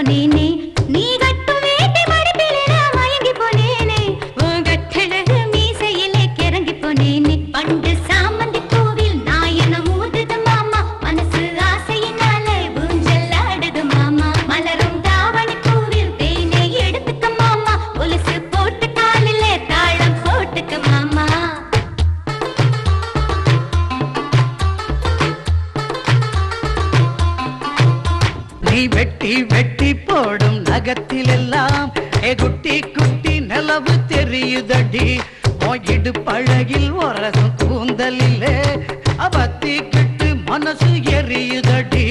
போனேனே நீ கட்டும் வேட்டி மடிப்பிலே நான் மயங்கி போனேனே உன் கட்டழகு மீசையிலே கிறங்கி போனேனே பண்டு சாமந்தி பூவில் நாயனம் ஊதுது மாமா மனசு ஆசையினாலே ஊஞ்சல் ஆடுது மாமா மலரும் தாவணி பூவில் தேனை எடுத்துக்க மாமா கொலுசு போட்டு காலிலே தாளம் போட்டுக்க மாமா நீ வெட்டி வெட்டி போடும் நகத்திலெல்லாம் குட்டி குட்டி நிலவு தெரியுதடி இடு பழகில் ஒரசும் கூந்தலிலே அவத்தி கிட்டு மனசு எரியுதடி